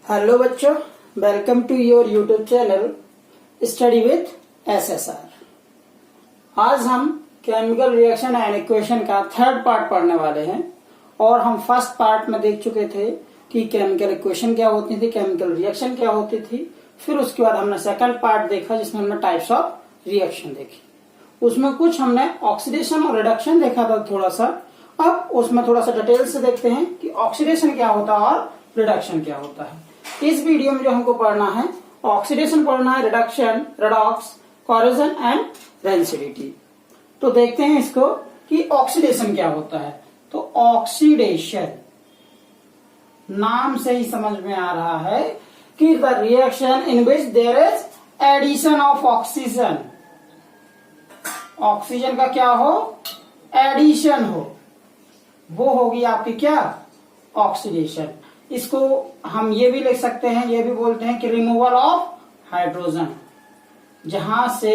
Hello बच्चों, welcome to your YouTube channel study with SSR. आज हम केमिकल रिएक्शन एंड इक्वेशन का third part पढ़ने वाले हैं। और हम फर्स्ट पार्ट में देख चुके थे कि केमिकल इक्वेशन क्या होती थी, केमिकल रिएक्शन क्या होती थी। फिर उसके बाद हमने सेकंड पार्ट देखा जिसमें हमने टाइप्स ऑफ रिएक्शन देखी। उसमें कुछ हमने ऑक्सीडेशन और रिडक्शन देखा था थोड़ा सा। अब उसमें थोड़ा सा डिटेल से देखते हैं कि ऑक्सीडेशन क्या होता है और रिडक्शन क्या होता है। इस वीडियो में जो हमको पढ़ना है, ऑक्सीडेशन पढ़ना है, reduction, redox, corrosion and rancidity. तो देखते हैं इसको कि ऑक्सीडेशन क्या होता है। तो ऑक्सीडेशन नाम से ही समझ में आ रहा है कि the reaction in which there is addition of oxygen. Oxygen का क्या हो, एडिशन हो, वो होगी आपकी क्या, ऑक्सीडेशन। इसको हम ये भी लिख सकते हैं, ये भी बोलते हैं कि रिमूवल ऑफ हाइड्रोजन। जहां से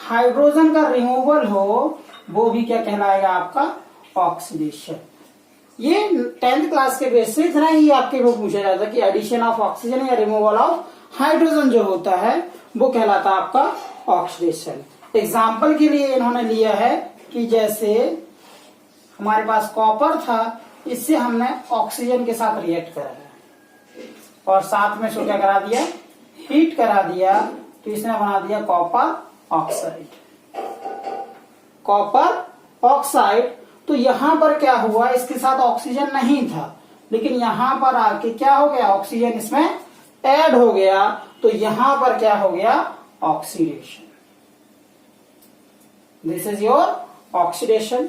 हाइड्रोजन का रिमूवल हो वो भी क्या कहलाएगा, आपका ऑक्सीडेशन। ये 10th क्लास के बेस से इतना ही आपके को पूछा जाता है कि एडिशन ऑफ ऑक्सीजन या रिमूवल ऑफ हाइड्रोजन जो होता है वो कहलाता है आपका ऑक्सीडेशन। एग्जाम्पल के लिए इन्होंने लिया है कि जैसे हमारे पास कॉपर था, इससे हमने ऑक्सीजन के साथ रिएक्ट करा और साथ में इसको क्या करा दिया, हीट करा दिया, तो इसने बना दिया कॉपर ऑक्साइड। Copper oxide. तो यहां पर क्या हुआ, इसके साथ ऑक्सीजन नहीं था, लेकिन यहां पर आके क्या हो गया, ऑक्सीजन इसमें ऐड हो गया, तो यहां पर क्या हो गया, oxidation. This is your oxidation.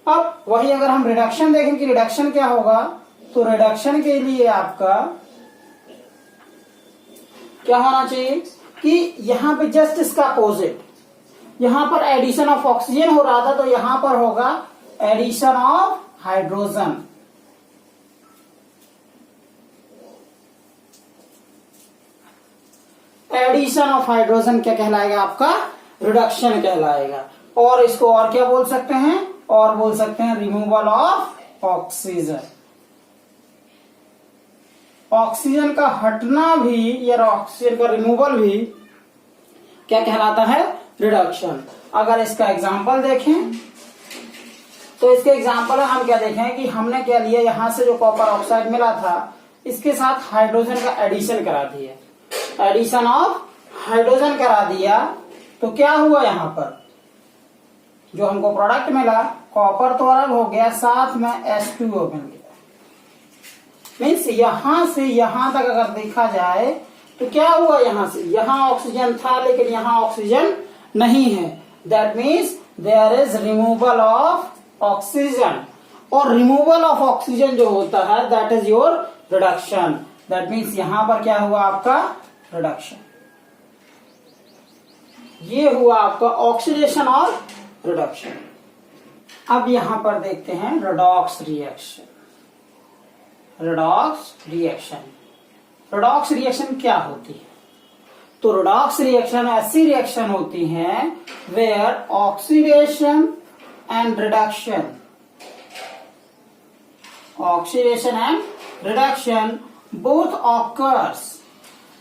अब वही अगर हम रिडक्शन देखें कि रिडक्शन क्या होगा, तो रिडक्शन के लिए आपका क्या होना चाहिए कि यहां पे जस्ट इसका अपोजिट, यहां पर एडिशन ऑफ ऑक्सीजन हो रहा था तो यहां पर होगा addition of hydrogen. Addition of hydrogen क्या कहलाएगा, आपका रिडक्शन कहलाएगा। और इसको और क्या बोल सकते हैं, और बोल सकते हैं रिमूवल ऑफ ऑक्सीजन। ऑक्सीजन का हटना भी या ऑक्सीजन का रिमूवल भी क्या कहलाता है, रिडक्शन। अगर इसका एग्जांपल देखें तो इसके एग्जांपल हम क्या देखें कि हमने क्या लिया, यहां से जो कॉपर ऑक्साइड मिला था इसके साथ हाइड्रोजन का एडिशन करा दिया, एडिशन ऑफ हाइड्रोजन करा दिया, तो क्या हुआ, यहां पर जो हमको प्रोडक्ट मिला, कॉपर तो अलग हो गया, साथ में H2O बन गया। मीन्स यहां से यहां तक अगर देखा जाए तो क्या हुआ, यहां से यहां ऑक्सीजन था लेकिन यहां ऑक्सीजन नहीं है। That means there is removal of oxygen. और रिमूवल ऑफ ऑक्सीजन जो होता है that is your reduction. That means यहां पर क्या हुआ, आपका रिडक्शन। ये हुआ आपका ऑक्सीडेशन और रिडक्शन। अब यहां पर देखते हैं redox reaction. Redox reaction, redox reaction क्या होती है, तो रेडॉक्स रिएक्शन ऐसी रिएक्शन होती है where oxidation and reduction, oxidation and reduction both occurs.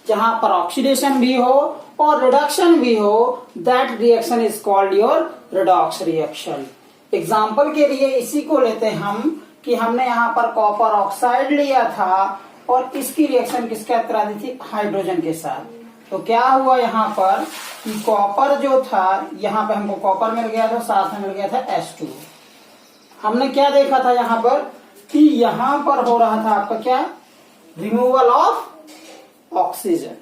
जहां पर ऑक्सीडेशन भी हो और रिडक्शन भी हो, that reaction is called your redox reaction. Example के लिए इसी को लेते हैं हम कि हमने यहाँ पर कॉपर ऑक्साइड लिया था और इसकी रिएक्शन किसके साथ करा दी थी, हाइड्रोजन के साथ। तो क्या हुआ यहाँ पर कि कॉपर जो था, यहाँ पे हमको कॉपर मिल गया था, साथ में मिल गया था H2। हमने क्या देखा था यहाँ पर कि यहाँ पर हो रहा था आपका क्या, रिमूवल ऑफ ऑक्सीजन।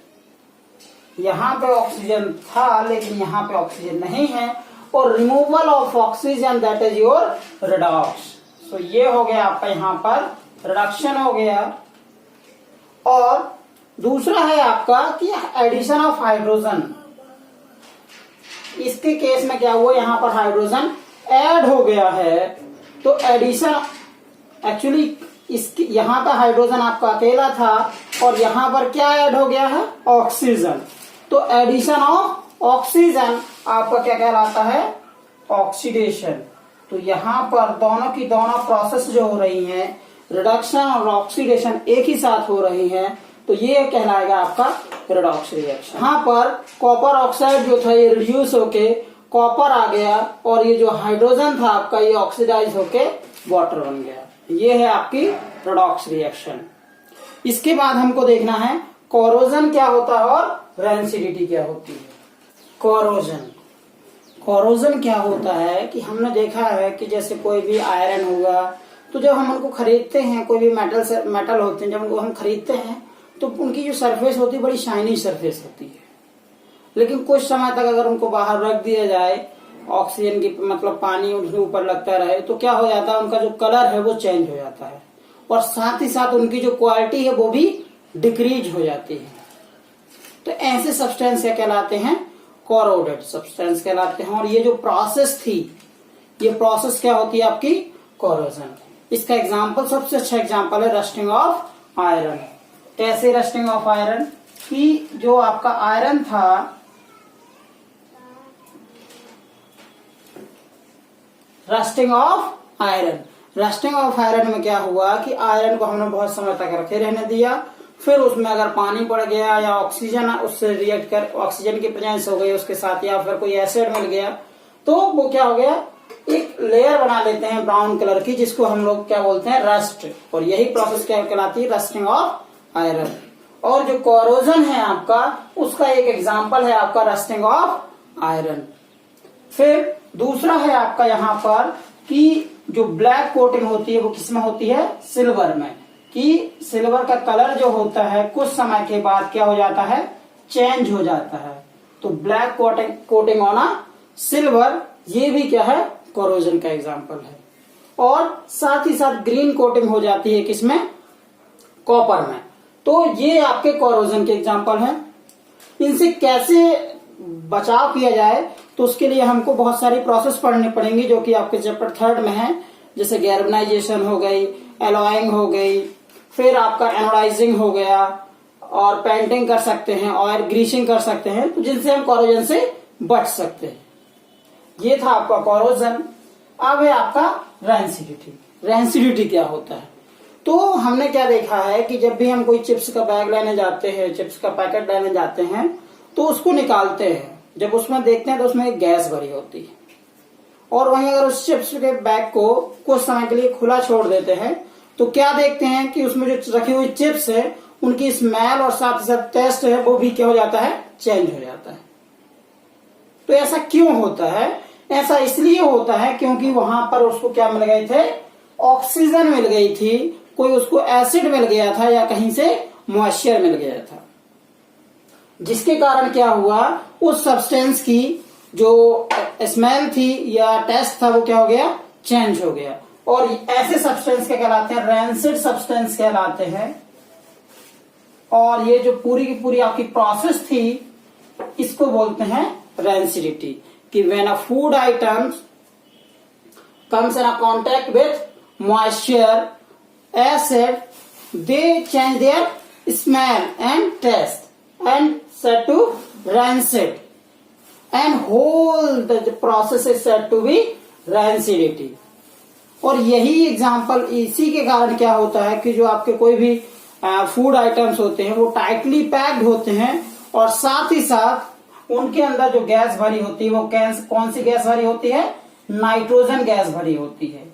यहाँ पे ऑक्सीजन था लेकिन यहाँ पे ऑक्सीजन नहीं है, और removal of oxygen that is your redox. So ये हो गया आपका यहाँ पर रिडक्शन हो गया। और दूसरा है आपका कि एडिशन ऑफ हाइड्रोजन। इसके केस में क्या हुआ, यहाँ पर हाइड्रोजन ऐड हो गया है, तो एडिशन एक्चुअली इसकी यहाँ पर हाइड्रोजन आपका अकेला था और यहाँ पर क्या ऐड हो गया है, ऑक्सीजन। तो एडिशन ऑफ ऑक्सीजन आपका क्या कहलाता है, ऑक्सीडेशन। तो यहाँ पर दोनों की दोनों प्रोसेस जो हो रही हैं, रिडक्शन और ऑक्सीडेशन एक ही साथ हो रही हैं, तो ये कहलाएगा आपका रेडॉक्स रिएक्शन। यहाँ पर कॉपर ऑक्साइड जो था ये रिड्यूस होके कॉपर आ गया और ये जो हाइड्रोजन था आपका ये ऑक्सीडाइज होके वाटर बन गया। ये है आपकी रेडॉक्स रिएक्शन। इसके बाद हमको देखना है कोरोजन क्या होता है और रेंसिडिटी क्या होती है। कोरोजन क्या होता है कि हमने देखा है कि जैसे कोई भी आयरन होगा तो जब हम उनको खरीदते हैं, कोई भी मेटल होते हैं, जब उनको हम खरीदते हैं तो उनकी जो सरफेस होती है बड़ी शाइनी सरफेस होती है, लेकिन कुछ समय तक अगर उनको बाहर रख दिया जाए, ऑक्सीजन की मतलब पानी उनके ऊपर लगता रहे तो क्या हो जाता है, उनका जो कलर है वो चेंज हो जाता है और साथ ही साथ उनकी जो क्वालिटी है वो भी डिक्रीज हो जाती है। तो ऐसे सब्सटेंस क्या कहलाते हैं, कोरोडेड सब्सटेंस कहलाते हैं। और ये जो प्रोसेस थी, ये प्रोसेस क्या होती है आपकी, कोरोजन। इसका एग्जाम्पल, सबसे अच्छा एग्जाम्पल है रस्टिंग ऑफ आयरन। कैसे रस्टिंग ऑफ आयरन, कि जो आपका आयरन था, रस्टिंग ऑफ आयरन में क्या हुआ कि आयरन को हमने बहुत समय तक रखे रहने दिया, फिर उसमें अगर पानी पड़ गया या ऑक्सीजन उससे रिएक्ट कर, ऑक्सीजन की प्रेजेंस हो गई उसके साथ, या फिर कोई एसिड मिल गया, तो वो क्या हो गया, एक लेयर बना लेते हैं ब्राउन कलर की, जिसको हम लोग क्या बोलते हैं, रस्ट। और यही प्रोसेस क्या कहलाती है, रस्टिंग ऑफ आयरन। और जो कोरोजन है आपका, उसका एक एग्जाम्पल है आपका रस्टिंग ऑफ आयरन। फिर दूसरा है आपका यहाँ पर कि जो ब्लैक कोटिंग होती है वो किसमें होती है, सिल्वर में, कि सिल्वर का कलर जो होता है कुछ समय के बाद क्या हो जाता है, चेंज हो जाता है। तो ब्लैक कोटिंग ऑन सिल्वर, ये भी क्या है, कोरोजन का एग्जाम्पल है। और साथ ही साथ ग्रीन कोटिंग हो जाती है किसमें, कॉपर में। तो ये आपके कोरोजन के एग्जाम्पल हैं। इनसे कैसे बचाव किया जाए, तो उसके लिए हमको बहुत सारी प्रोसेस पढ़नी पड़ेंगी जो कि आपके चैप्टर 3 में है, जैसे गैल्वेनाइजेशन हो गई, एलॉइंग हो गई, फिर आपका एनोडाइजिंग हो गया, और पेंटिंग कर सकते हैं और ग्रीसिंग कर सकते हैं, तो जिनसे हम कोरोजन से बच सकते हैं। ये था आपका कोरोजन। अब है आपका रेंसिडिटी। रेंसिडिटी क्या होता है, तो हमने क्या देखा है कि जब भी हम कोई चिप्स का बैग लेने जाते हैं, चिप्स का पैकेट लेने जाते हैं, तो उसको निकालते हैं, जब उसमें देखते हैं तो उसमें एक गैस भरी होती है। और वहीं अगर उस चिप्स के बैग को कुछ समय के लिए खुला छोड़ देते हैं तो क्या देखते हैं कि उसमें जो रखी हुई चिप्स है उनकी स्मेल और साथ ही साथ टेस्ट है वो भी क्या हो जाता है, चेंज हो जाता है। तो ऐसा क्यों होता है, ऐसा इसलिए होता है क्योंकि वहां पर उसको क्या मिल गए थे, ऑक्सीजन मिल गई थी, कोई उसको एसिड मिल गया था या कहीं से मॉइस्चर मिल गया था, जिसके कारण क्या हुआ, उस सब्सटेंस की जो स्मेल थी या टेस्ट था वो क्या हो गया, चेंज हो गया। और ऐसे सब्सटेंस क्या कहलाते हैं, रैंसिड सब्सटेंस कहलाते हैं। और ये जो पूरी की पूरी आपकी प्रोसेस थी इसको बोलते हैं रैंसिडिटी, कि when a food items comes in a contact with moisture, acid, they change their smell and taste and said to rancid, and whole the process is said to be rancidity। और यही example, इसी के कारण क्या होता है कि जो आपके कोई भी फूड आइटम्स होते हैं वो टाइटली पैक्ड होते हैं और साथ ही साथ उनके अंदर जो गैस भरी होती है वो कौन सी गैस भरी होती है, नाइट्रोजन गैस भरी होती है।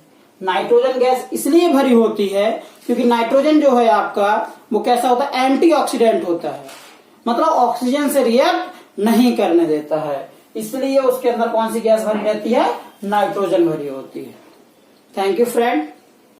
नाइट्रोजन गैस इसलिए भरी होती है क्योंकि नाइट्रोजन जो है आपका वो कैसा होता है, एंटीऑक्सीडेंट होता है, मतलब ऑक्सीजन से रिएक्ट नहीं करने देता है, इसलिए उसके अंदर कौन सी गैस भरी रहती है, नाइट्रोजन भरी होती है। Thank you friend.